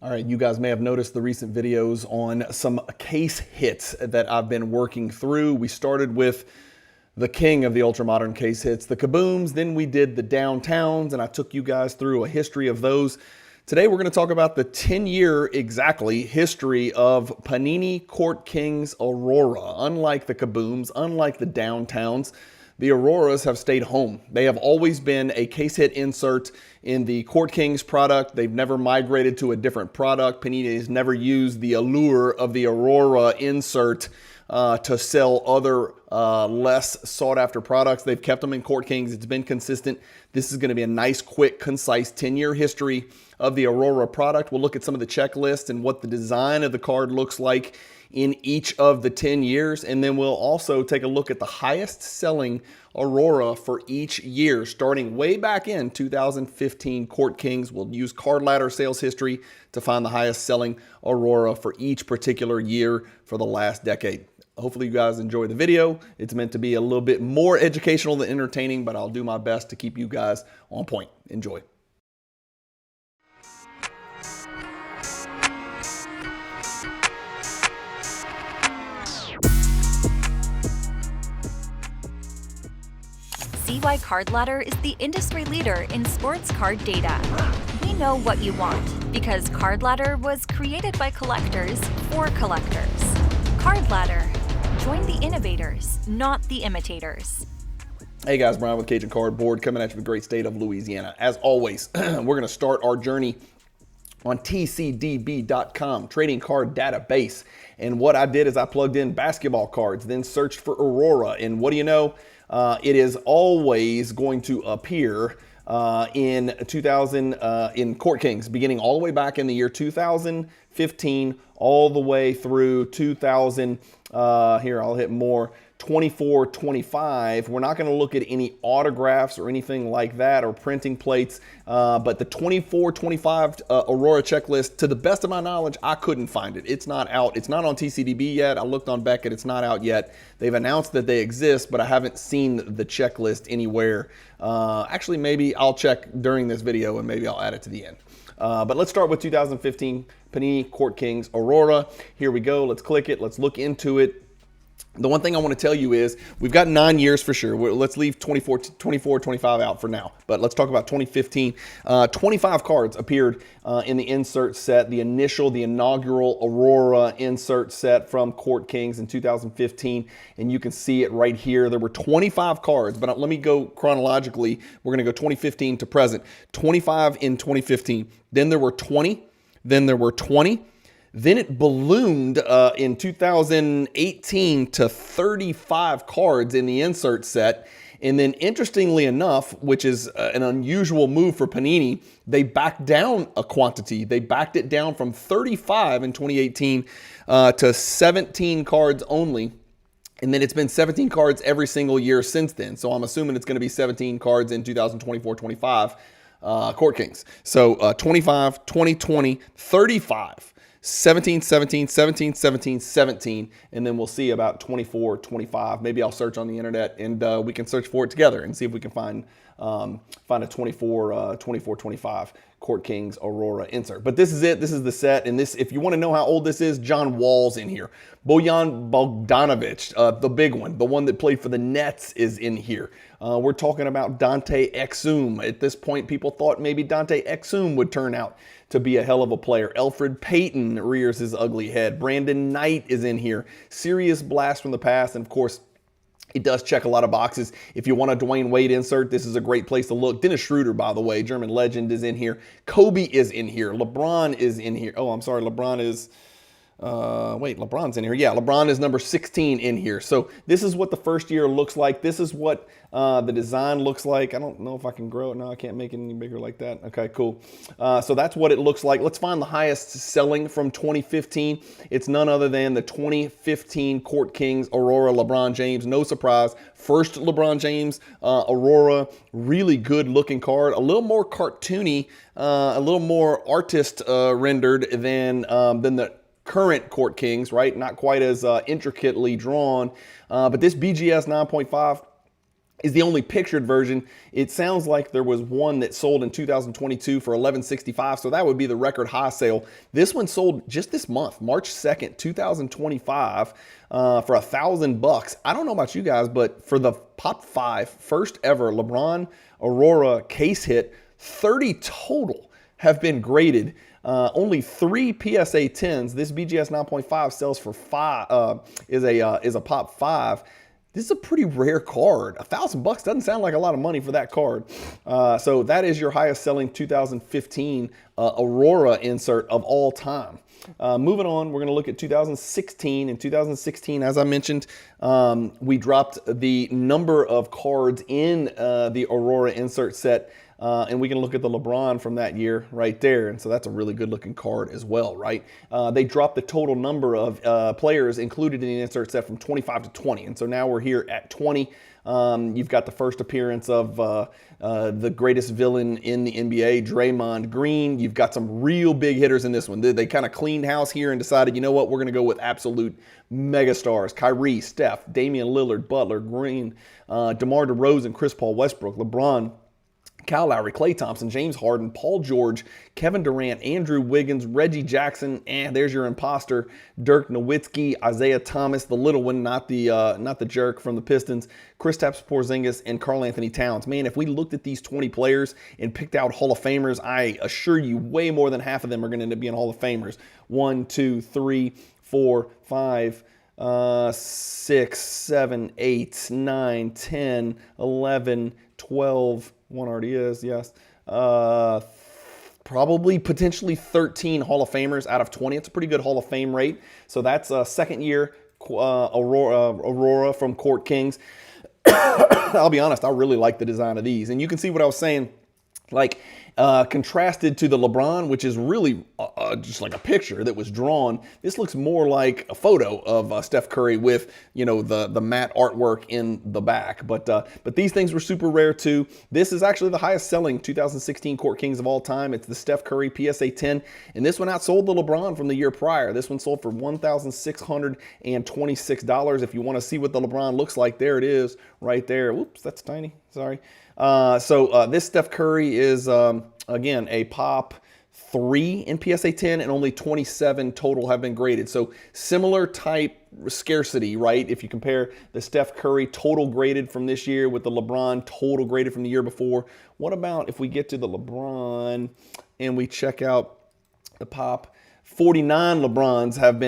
All right, you guys may have noticed the recent videos on some case hits that I've been working through. We started with the king of the ultra-modern case hits, the kabooms. Then we did the downtowns, and I took you guys through a history of those. Today, we're going to talk about the 10-year exactly history of Panini Court Kings Aurora. Unlike the kabooms, unlike the downtowns, the Auroras have stayed home. They have always been a case hit insert in the Court Kings product. They've never migrated to a different product. Panini has never used the allure of the Aurora insert to sell other less sought after products. They've kept them in Court Kings. It's been consistent. This is going to be a nice, quick, concise 10-year history of the Aurora product. We'll look at some of the checklists and what the design of the card looks like in each of the 10 years. And then we'll also take a look at the highest selling Aurora for each year, starting way back in 2015 Court Kings. We'll use Cardladder sales history to find the highest selling Aurora for each particular year for the last decade. Hopefully you guys enjoy the video. It's meant to be a little bit more educational than entertaining, but I'll do my best to keep you guys on point. Enjoy. See why Cardladder is the industry leader in sports card data. We know what you want because Cardladder was created by collectors for collectors. Cardladder. Join the innovators, not the imitators. Hey guys, Brian with Cajun Cardboard coming at you from the great state of Louisiana. As always, we're going to start our journey on tcdb.com, trading card database. And what I did is I plugged in basketball cards, then searched for Aurora. And what do you know? It is always going to appear in Court Kings, beginning all the way back in the year 2015, all the way through 2000. Here, I'll hit more. 24, 25. We're not going to look at any autographs or anything like that or printing plates, but the 24, 25 Aurora checklist, to the best of my knowledge, I couldn't find it. It's not out. It's not on TCDB yet. I looked on Beckett. It's not out yet. They've announced that they exist, but I haven't seen the checklist anywhere. Actually, maybe I'll check during this video and maybe I'll add it to the end. But let's start with 2015 Panini Court Kings Aurora. Here we go. Let's click it. Let's look into it. The one thing I want to tell you is we've got 9 years for sure. Let's leave 24, 25 out for now. But let's talk about 2015. 25 cards appeared in the insert set, the inaugural Aurora insert set from Court Kings in 2015. And you can see it right here. There were 25 cards, but let me go chronologically. We're going to go 2015 to present. 25 in 2015. Then there were 20. Then there were 20. Then it ballooned in 2018 to 35 cards in the insert set. And then interestingly enough, which is an unusual move for Panini, they backed down a quantity. They backed it down from 35 in 2018 to 17 cards only. And then it's been 17 cards every single year since then. So I'm assuming it's going to be 17 cards in 2024-25 Court Kings. So 25, 20, 20, 35. 17, 17, 17, 17, 17, and then we'll see about 24, 25. Maybe I'll search on the internet and we can search for it together and see if we can find a 24, 25 Court Kings Aurora insert. But this is it. This is the set. And this, if you want to know how old this is, John Wall's in here. Bojan Bogdanovic, the big one, the one that played for the Nets, is in here. We're talking about Dante Exum. At this point, people thought maybe Dante Exum would turn out to be a hell of a player. Elfrid Payton rears his ugly head. Brandon Knight is in here. Serious blast from the past. And of course, it does check a lot of boxes. If you want a Dwayne Wade insert, this is a great place to look. Dennis Schroeder, by the way, German legend, is in here. Kobe is in here. LeBron is in here. Oh, I'm sorry. LeBron is... wait, LeBron's in here. Yeah, LeBron is number 16 in here. So this is what the first year looks like. This is what the design looks like. I don't know if I can grow it. No, I can't make it any bigger like that. Okay, cool. So that's what it looks like. Let's find the highest selling from 2015. It's none other than the 2015 Court Kings Aurora LeBron James. No surprise. First LeBron James Aurora. Really good looking card. A little more cartoony, a little more artist rendered than the current Court Kings, right? Not quite as intricately drawn, but this BGS 9.5 is the only pictured version. It sounds like there was one that sold in 2022 for $11.65, so that would be the record high sale. This one sold just this month, March 2nd, 2025, for $1,000. I don't know about you guys, but for the Pop 5, first ever LeBron Aurora case hit, 30 total have been graded. Only 3 PSA 10s. This BGS 9.5 sells for is a Pop 5. This is a pretty rare card. $1,000 doesn't sound like a lot of money for that card. So that is your highest selling 2015 Aurora insert of all time. Moving on, we're going to look at 2016. In 2016, as I mentioned, we dropped the number of cards in the Aurora insert set. And we can look at the LeBron from that year right there. And so that's a really good looking card as well, right? They dropped the total number of players included in the insert set from 25 to 20. And so now we're here at 20. You've got the first appearance of the greatest villain in the NBA, Draymond Green. You've got some real big hitters in this one. They kind of cleaned house here and decided, you know what, we're going to go with absolute megastars. Kyrie, Steph, Damian Lillard, Butler, Green, DeMar DeRozan, Chris Paul, Westbrook, LeBron, Kyle Lowry, Klay Thompson, James Harden, Paul George, Kevin Durant, Andrew Wiggins, Reggie Jackson, and there's your imposter, Dirk Nowitzki, Isaiah Thomas, the little one, not the jerk from the Pistons, Kristaps Porzingis, and Karl Anthony Towns. Man, if we looked at these 20 players and picked out Hall of Famers, I assure you way more than half of them are going to end up being Hall of Famers. 1, 2, 3, 4, 5, 6, 7, 8, 9, 10, 11, 12, one already is, yes. Probably potentially 13 Hall of Famers out of 20. It's a pretty good Hall of Fame rate. So that's a second year Aurora from Court Kings. I'll be honest, I really like the design of these. And you can see what I was saying, like contrasted to the LeBron, which is really just like a picture that was drawn. This looks more like a photo of Steph Curry with, you know, the matte artwork in the back. But these things were super rare too. This is actually the highest selling 2016 Court Kings of all time. It's the Steph Curry PSA 10, and this one outsold the LeBron from the year prior. This one sold for $1,626. If you want to see what the LeBron looks like, there it is right there. Oops, that's tiny. Sorry. So this Steph Curry is, again, a Pop 3 in PSA 10, and only 27 total have been graded. So similar type scarcity, right? If you compare the Steph Curry total graded from this year with the LeBron total graded from the year before. What about if we get to the LeBron and we check out the Pop? 49 LeBrons have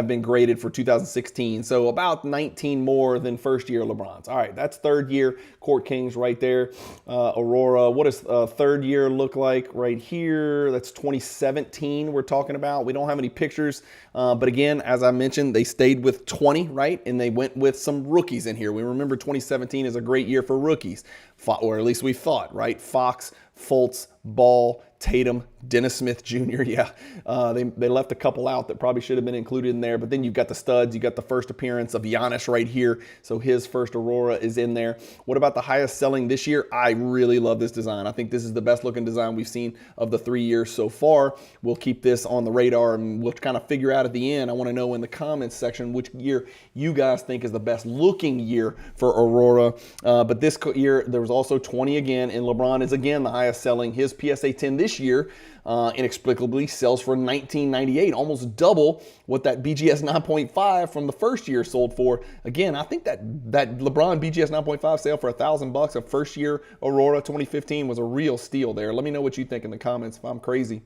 been graded for 2016, so about 19 more than first year LeBrons. All right, that's third year Court Kings right there. Aurora, what does third year look like right here? That's 2017 we're talking about. We don't have any pictures, but again, as I mentioned, they stayed with 20, right? And they went with some rookies in here. We remember 2017 is a great year for rookies, or at least we thought, right? Fox, Fultz, Ball, Tatum, Dennis Smith Jr. Yeah, they left a couple out that probably should have been included in there. But then you've got the studs. You got the first appearance of Giannis right here. So his first Aurora is in there. What about the highest selling this year? I really love this design. I think this is the best looking design we've seen of the 3 years so far. We'll keep this on the radar and we'll kind of figure out at the end. I want to know in the comments section which year you guys think is the best looking year for Aurora. But this year there was also 20 again, and LeBron is again the highest selling. His PSA 10 this year inexplicably sells for $19.98, almost double what that BGS 9.5 from the first year sold for. Again, I think that LeBron BGS 9.5 sale for $1,000 of first year Aurora 2015 was a real steal there. Let me know what you think in the comments if I'm crazy.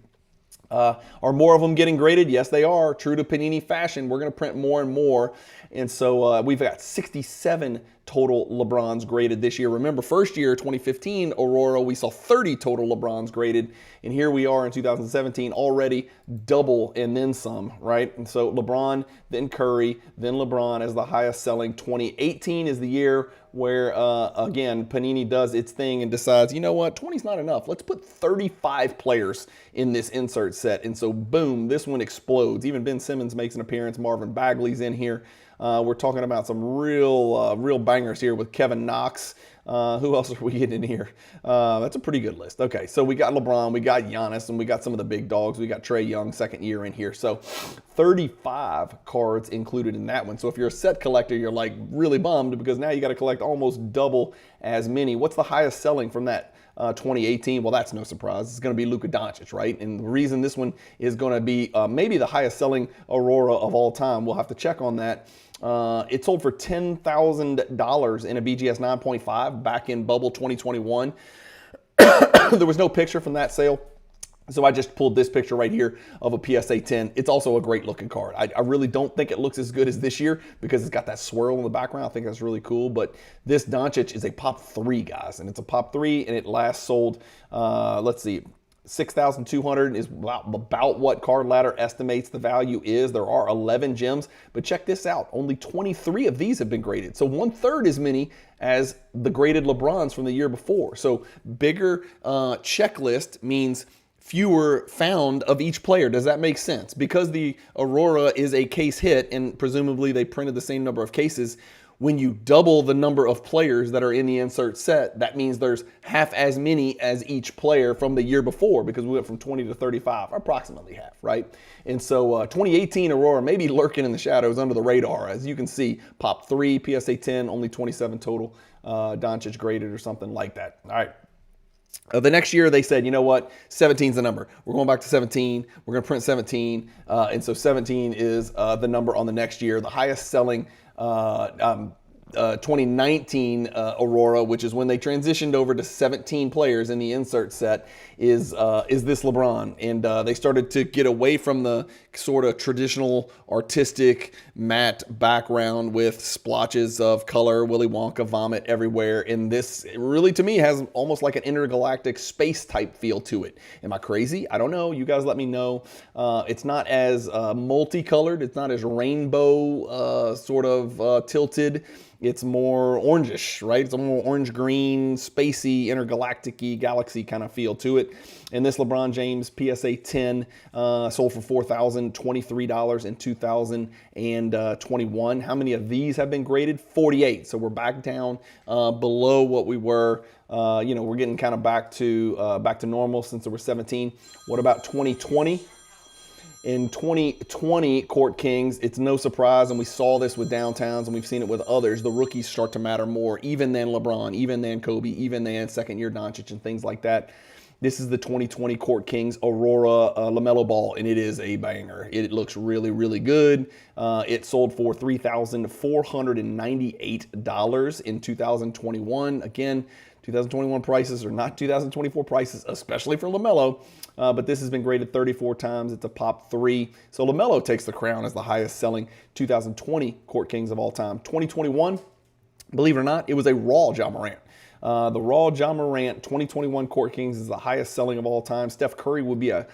Are more of them getting graded? Yes, they are. True to Panini fashion, we're going to print more and more. And so we've got 67 total LeBrons graded this year. Remember, first year, 2015 Aurora, we saw 30 total LeBrons graded. And here we are in 2017, already double and then some, right? And so LeBron, then Curry, then LeBron as the highest selling. 2018 is the year where, again, Panini does its thing and decides, you know what, 20's not enough. Let's put 35 players in this insert set. And so, boom, this one explodes. Even Ben Simmons makes an appearance. Marvin Bagley's in here. We're talking about some real bangers here with Kevin Knox. Who else are we getting in here? That's a pretty good list. Okay, so we got LeBron, we got Giannis, and we got some of the big dogs. We got Trae Young, second year in here. So 35 cards included in that one. So if you're a set collector, you're like really bummed because now you got to collect almost double as many. What's the highest selling from that 2018? Well, that's no surprise. It's going to be Luka Doncic, right? And the reason this one is going to be maybe the highest selling Aurora of all time, we'll have to check on that. It sold for $10,000 in a BGS 9.5 back in Bubble 2021. There was no picture from that sale, so I just pulled this picture right here of a PSA 10. It's also a great looking card. I really don't think it looks as good as this year because it's got that swirl in the background. I think that's really cool, but this Doncic is a pop 3, guys, and it's a pop 3, and it last sold, let's see, 6,200 is about what Cardladder estimates the value is. There are 11 gems, but check this out. Only 23 of these have been graded. So 1/3 as many as the graded LeBrons from the year before. So bigger checklist means fewer found of each player. Does that make sense? Because the Aurora is a case hit and presumably they printed the same number of cases, when you double the number of players that are in the insert set, that means there's half as many as each player from the year before because we went from 20 to 35, approximately half, right? And so 2018 Aurora may be lurking in the shadows under the radar. As you can see, pop 3, PSA 10, only 27 total, Doncic graded or something like that. All right. The next year, they said, you know what, 17 is the number. We're going back to 17. We're going to print 17. And so 17 is the number on the next year. The highest selling 2019 Aurora, which is when they transitioned over to 17 players in the insert set, is this LeBron. And they started to get away from the sort of traditional artistic matte background with splotches of color, Willy Wonka vomit everywhere. And this really, to me, has almost like an intergalactic space type feel to it. Am I crazy? I don't know. You guys let me know. It's not as multicolored. It's not as rainbow sort of tilted. It's more orangish, right? It's a more orange-green, spacey, intergalactic-y, galaxy kind of feel to it. And this LeBron James PSA 10 sold for $4,023 in 2021. How many of these have been graded? 48. So we're back down below what we were. We're getting kind of back to normal since there were 17. What about 2020? In 2020 Court Kings, it's no surprise, and we saw this with Downtowns, and we've seen it with others, the rookies start to matter more, even than LeBron, even than Kobe, even than second-year Doncic and things like that. This is the 2020 Court Kings Aurora LaMelo Ball, and it is a banger. It looks really, really good. It sold for $3,498 in 2021. Again, 2021 prices are not 2024 prices, especially for LaMelo. But this has been graded 34 times. It's a pop 3. So LaMelo takes the crown as the highest selling 2020 Court Kings of all time. 2021, believe it or not, it was a raw Ja Morant. The raw Ja Morant 2021 Court Kings is the highest selling of all time. Steph Curry would be a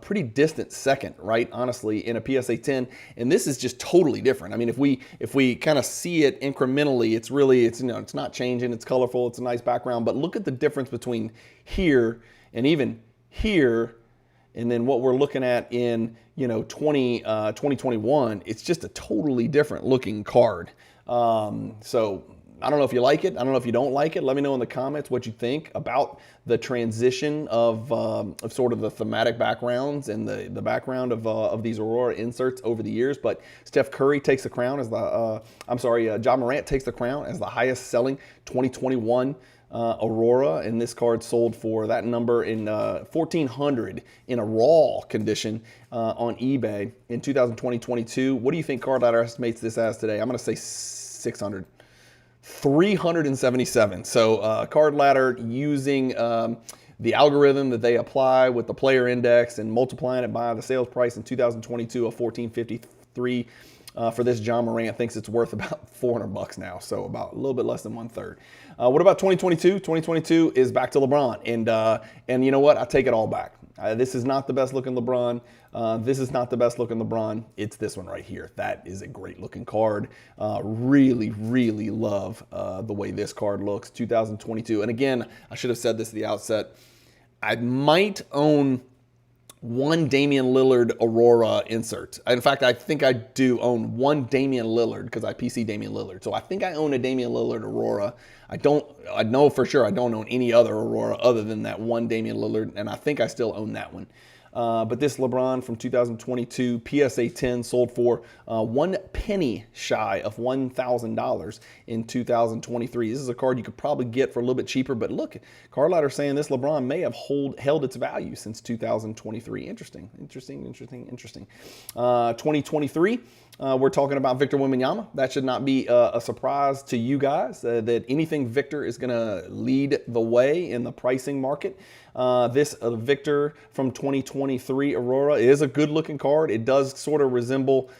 pretty distant second, right? Honestly, in a PSA 10, and this is just totally different. I mean, if we kind of see it incrementally, it's not changing. It's colorful. It's a nice background, but look at the difference between here and even here, and then what we're looking at in 2021. It's just a totally different looking card. So I don't know if you like it. I don't know if you don't like it. Let me know in the comments what you think about the transition of sort of the thematic backgrounds and the background of these Aurora inserts over the years. But Steph Curry takes the crown as Ja Morant takes the crown as the highest selling 2021 Aurora, and this card sold for that number in $1,400 in a raw condition on eBay in 2020-22. What do you think Cardladder estimates this as today? I'm going to say 600. 377. So Cardladder using the algorithm that they apply with the player index and multiplying it by the sales price in 2022 of $1,453 for this Ja Morant, thinks it's worth about $400 now, so about a little bit less than 1/3. What about 2022? 2022 is back to LeBron, and you know what? I take it all back. This is not the best looking LeBron. This is not the best looking LeBron. It's this one right here. That is a great looking card. Really, really love the way this card looks. 2022. And again, I should have said this at the outset. I might own one Damian Lillard Aurora insert. In fact, I think I do own one Damian Lillard because I PC Damian Lillard. So I think I own a Damian Lillard Aurora. I know for sure I don't own any other Aurora other than that one Damian Lillard, and I think I still own that one. But this LeBron from 2022 PSA 10 sold for 1 penny shy of $1,000 in 2023. This is a card you could probably get for a little bit cheaper, but look, Cardladder saying this LeBron may have held its value since 2023. Interesting. 2023. We're talking about Victor Wembanyama. That should not be a surprise to you guys that anything Victor is going to lead the way in the pricing market. This Victor from 2023 Aurora is a good looking card. It does sort of resemble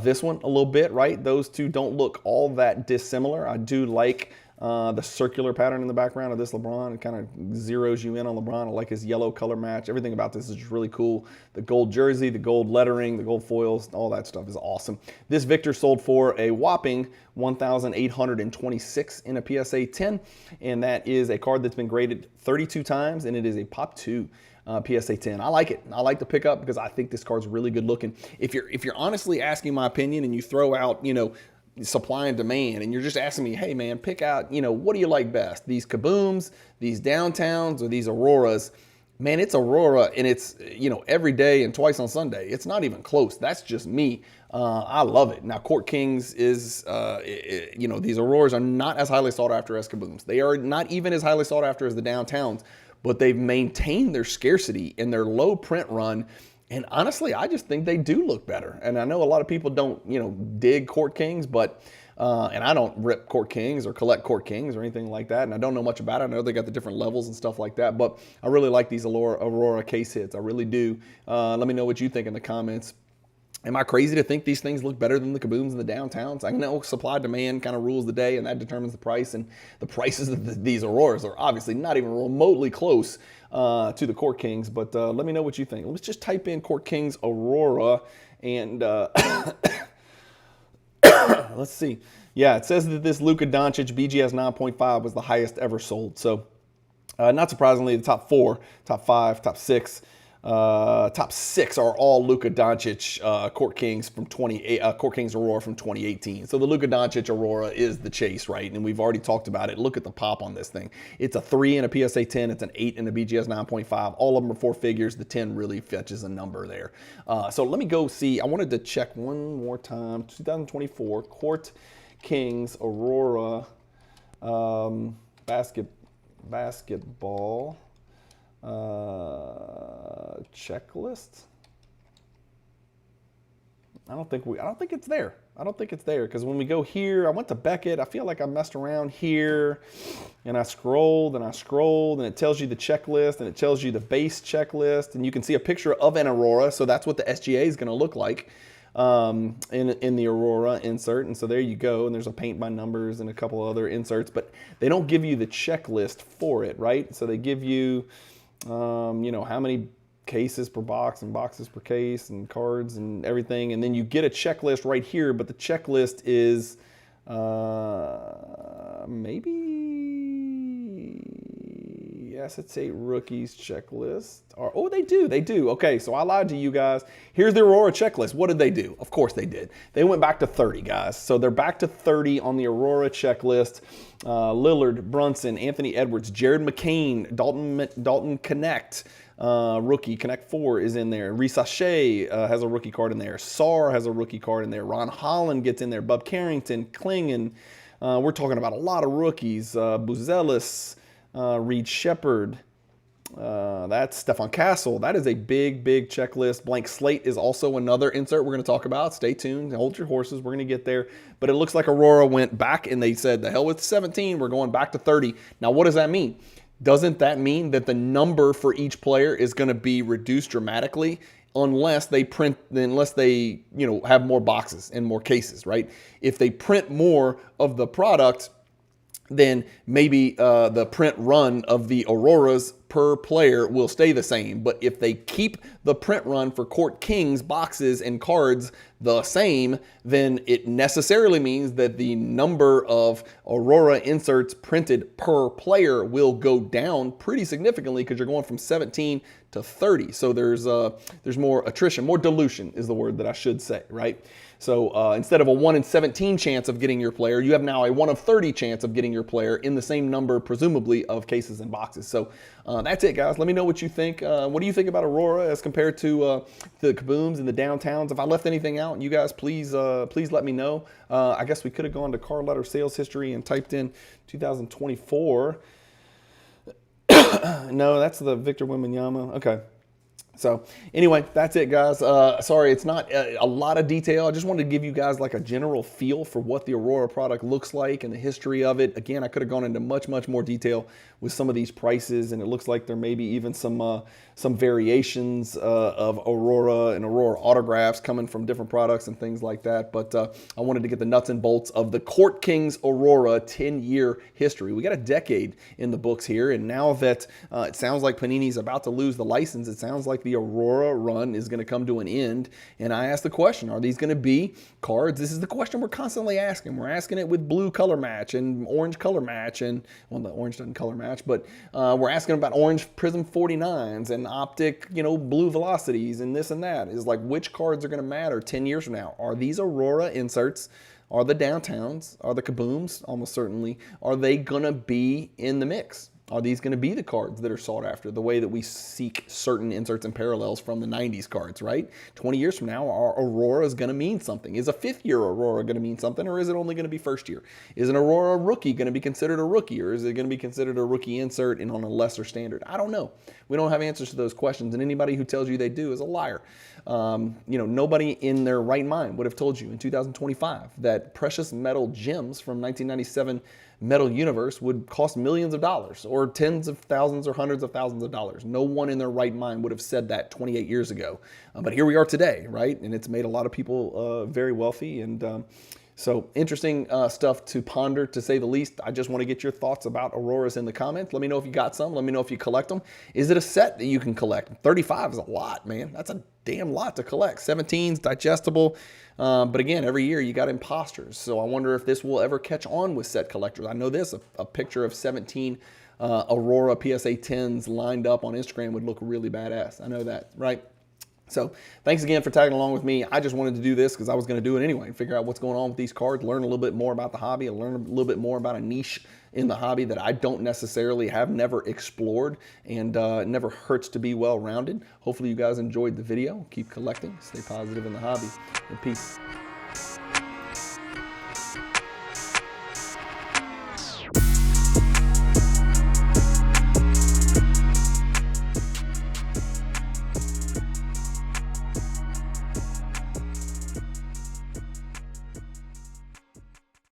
this one a little bit, right? Those two don't look all that dissimilar. I do like the circular pattern in the background of this LeBron. It kind of zeroes you in on LeBron. I like his yellow color match. Everything about this is just really cool. The gold jersey, the gold lettering, the gold foils, all that stuff is awesome. This Victor sold for a whopping $1,826 in a PSA 10, and that is a card that's been graded 32 times, and it is a Pop 2 PSA 10. I like it. I like the pickup because I think this card's really good looking. If you're honestly asking my opinion and you throw out, supply and demand, and you're just asking me, hey man, pick out, what do you like best? These Kabooms, these Downtowns, or these Auroras? Man, it's Aurora, and it's, every day and twice on Sunday. It's not even close. That's just me. I love it. Now, Court Kings is, these Auroras are not as highly sought after as Kabooms. They are not even as highly sought after as the Downtowns, but they've maintained their scarcity in their low print run. And honestly, I just think they do look better. And I know a lot of people don't, dig Court Kings, but, and I don't rip Court Kings or collect Court Kings or anything like that. And I don't know much about it. I know they got the different levels and stuff like that, but I really like these Aurora case hits. I really do. Let me know what you think in the comments. Am I crazy to think these things look better than the Kabooms and the Downtowns? I know supply demand kind of rules the day, and that determines the price. And the prices of these Auroras are obviously not even remotely close to the Court Kings. But let me know what you think. Let's just type in Court Kings Aurora, and let's see. Yeah, it says that this Luka Doncic BGS 9.5 was the highest ever sold. So not surprisingly, the top 4, top 5, top 6. Top 6 are all Luka Doncic Court Kings Court Kings Aurora from 2018. So the Luka Doncic Aurora is the chase, right? And we've already talked about it. Look at the pop on this thing. It's a 3 in a PSA 10. It's an 8 in a BGS 9.5. All of them are 4 figures. The 10 really fetches a number there. So let me go see. I wanted to check one more time. 2024 Court Kings Aurora basketball. Checklist. I don't think it's there. I don't think it's there because when we go here, I went to Beckett. I feel like I messed around here, and I scrolled and it tells you the checklist and it tells you the base checklist, and you can see a picture of an Aurora. So that's what the SGA is going to look like in the Aurora insert. And so there you go. And there's a paint by numbers and a couple other inserts, but they don't give you the checklist for it, right? So they give you how many cases per box and boxes per case and cards and everything. And then you get a checklist right here, but the checklist is maybe Assets 8 rookies checklist. They do. Okay, so I lied to you guys. Here's the Aurora checklist. What did they do? Of course they did. They went back to 30, guys. So they're back to 30 on the Aurora checklist. Lillard, Brunson, Anthony Edwards, Jared McCain, Dalton Connect, rookie. Connect 4 is in there. Reese Shea has a rookie card in there. Sarr has a rookie card in there. Ron Holland gets in there. Bub Carrington, Klingon. We're talking about a lot of rookies. Buzelis, Reed Shepard. That's Stefan Castle. That is a big checklist. Blank Slate is also another insert we're going to talk about. Stay tuned. Hold your horses. We're going to get there. But it looks like Aurora went back and they said, the hell with 17. We're going back to 30. Now, what does that mean? Doesn't that mean that the number for each player is going to be reduced dramatically unless they have more boxes and more cases, right? If they print more of the product, then maybe the print run of the Auroras per player will stay the same. But if they keep the print run for Court Kings boxes and cards the same, then it necessarily means that the number of Aurora inserts printed per player will go down pretty significantly because you're going from 17 to 30. So there's more attrition, more dilution is the word that I should say, right? So instead of a 1 in 17 chance of getting your player, you have now a 1 of 30 chance of getting your player in the same number, presumably, of cases and boxes. So that's it, guys. Let me know what you think. What do you think about Aurora as compared to the Kabooms and the Downtowns? If I left anything out, you guys please let me know. I guess we could have gone to Cardladder sales history and typed in 2024. No, that's the Victor Wembanyama. Okay. So anyway, that's it, guys. Sorry, it's not a lot of detail. I just wanted to give you guys like a general feel for what the Aurora product looks like and the history of it. Again, I could have gone into much more detail with some of these prices, and it looks like there may be even some variations of Aurora and Aurora autographs coming from different products and things like that. But I wanted to get the nuts and bolts of the Court Kings Aurora 10-year history. We got a decade in the books here, and now that it sounds like Panini's about to lose the license, it sounds like the Aurora run is going to come to an end. And I asked the question, are these going to be cards? This is the question we're constantly asking. We're asking it with blue color match and orange color match, and well, the orange doesn't color match, but we're asking about orange Prism 49s and optic, blue velocities and this and that. Is like, which cards are going to matter 10 years from now? Are these Aurora inserts? Are the Downtowns? Are the Kabooms? Almost certainly. Are they going to be in the mix? Are these going to be the cards that are sought after, the way that we seek certain inserts and parallels from the 90s cards, right? 20 years from now, our Aurora is going to mean something. Is a fifth-year Aurora going to mean something, or is it only going to be first year? Is an Aurora rookie going to be considered a rookie, or is it going to be considered a rookie insert and on a lesser standard? I don't know. We don't have answers to those questions, and anybody who tells you they do is a liar. Nobody in their right mind would have told you in 2025 that precious metal gems from 1997 Metal Universe would cost millions of dollars, or tens of thousands or hundreds of thousands of dollars. No one in their right mind would have said that 28 years ago. But here we are today, right? And it's made a lot of people very wealthy. And so interesting stuff to ponder, to say the least. I just want to get your thoughts about Auroras in the comments. Let me know if you got some. Let me know if you collect them. Is it a set that you can collect? 35 is a lot, man. That's a damn lot to collect. 17's digestible. But again, every year you got imposters. So I wonder if this will ever catch on with set collectors. I know this, a picture of 17 Aurora PSA 10s lined up on Instagram would look really badass. I know that, right? So thanks again for tagging along with me. I just wanted to do this because I was going to do it anyway and figure out what's going on with these cards, learn a little bit more about the hobby, and learn a little bit more about a niche in the hobby that I don't necessarily have never explored, and it never hurts to be well-rounded. Hopefully you guys enjoyed the video. Keep collecting, stay positive in the hobby, and peace.